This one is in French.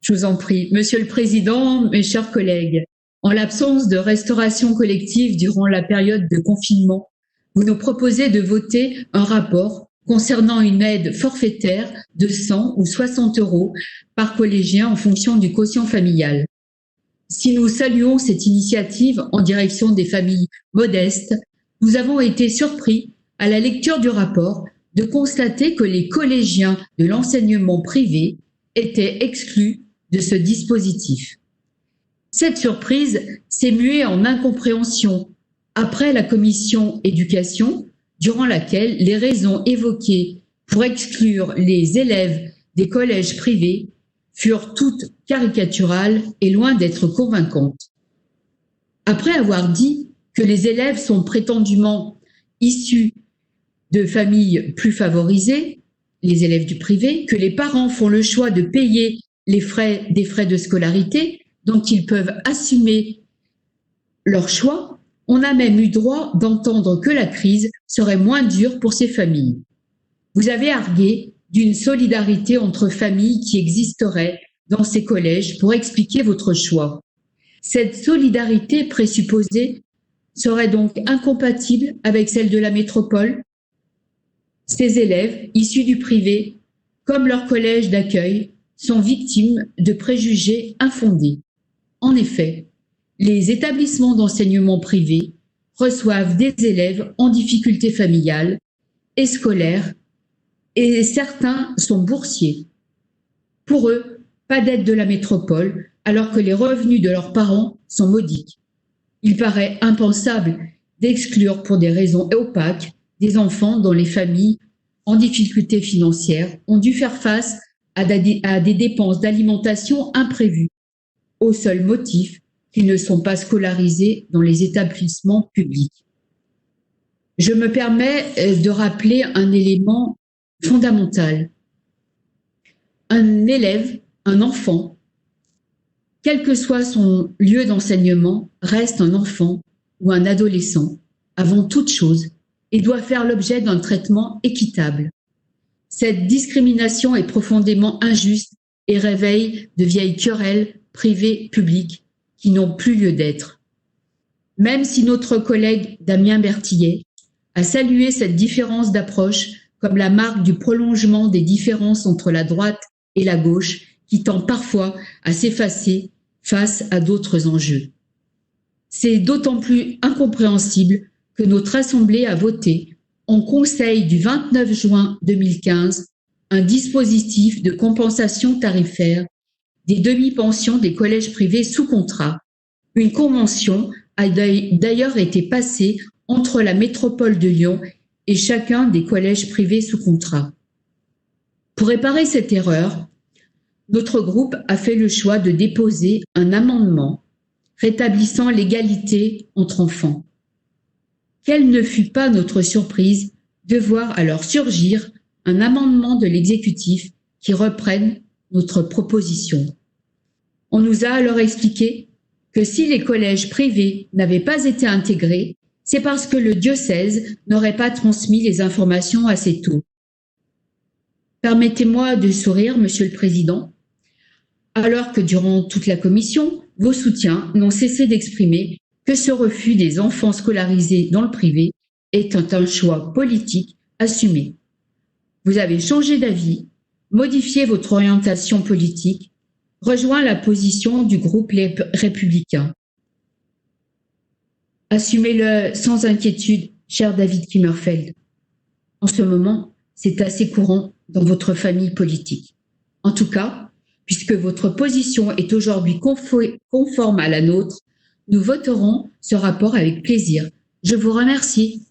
Je vous en prie. Monsieur le Président, mes chers collègues, en l'absence de restauration collective durant la période de confinement, vous nous proposez de voter un rapport concernant une aide forfaitaire de 100 ou 60 euros par collégien en fonction du quotient familial. Si nous saluons cette initiative en direction des familles modestes, nous avons été surpris à la lecture du rapport de constater que les collégiens de l'enseignement privé étaient exclus de ce dispositif. Cette surprise s'est muée en incompréhension après la commission éducation, durant laquelle les raisons évoquées pour exclure les élèves des collèges privés furent toutes caricaturales et loin d'être convaincantes. Après avoir dit que les élèves sont prétendument issus de familles plus favorisées, les élèves du privé, que les parents font le choix de payer des frais de scolarité dont ils peuvent assumer leur choix, on a même eu droit d'entendre que la crise serait moins dure pour ces familles. Vous avez argué d'une solidarité entre familles qui existerait dans ces collèges pour expliquer votre choix. Cette solidarité présupposée serait donc incompatible avec celle de la métropole. Ces élèves, issus du privé, comme leur collège d'accueil, sont victimes de préjugés infondés. En effet, les établissements d'enseignement privé reçoivent des élèves en difficulté familiale et scolaire, et certains sont boursiers. Pour eux, pas d'aide de la métropole, alors que les revenus de leurs parents sont modiques. Il paraît impensable d'exclure pour des raisons opaques des enfants dont les familles en difficulté financière ont dû faire face à des dépenses d'alimentation imprévues, au seul motif qu'ils ne sont pas scolarisés dans les établissements publics. Je me permets de rappeler un élément fondamental. Un élève, un enfant, quel que soit son lieu d'enseignement, reste un enfant ou un adolescent avant toute chose et doit faire l'objet d'un traitement équitable. Cette discrimination est profondément injuste et réveille de vieilles querelles privées-publiques qui n'ont plus lieu d'être. Même si notre collègue Damien Bertillet a salué cette différence d'approche comme la marque du prolongement des différences entre la droite et la gauche qui tend parfois à s'effacer face à d'autres enjeux. C'est d'autant plus incompréhensible que notre Assemblée a voté en Conseil du 29 juin 2015 un dispositif de compensation tarifaire des demi-pensions des collèges privés sous contrat. Une convention a d'ailleurs été passée entre la métropole de Lyon et chacun des collèges privés sous contrat. Pour réparer cette erreur, notre groupe a fait le choix de déposer un amendement rétablissant l'égalité entre enfants. Quelle ne fut pas notre surprise de voir alors surgir un amendement de l'exécutif qui reprenne notre proposition. On nous a alors expliqué que si les collèges privés n'avaient pas été intégrés, c'est parce que le diocèse n'aurait pas transmis les informations assez tôt. Permettez-moi de sourire, Monsieur le Président, alors que durant toute la commission, vos soutiens n'ont cessé d'exprimer que ce refus des enfants scolarisés dans le privé est un choix politique assumé. Vous avez changé d'avis, modifié votre orientation politique, rejoint la position du groupe Les Républicains. Assumez-le sans inquiétude, cher David Kimmerfeld. En ce moment, c'est assez courant dans votre famille politique. En tout cas, puisque votre position est aujourd'hui conforme à la nôtre, nous voterons ce rapport avec plaisir. Je vous remercie.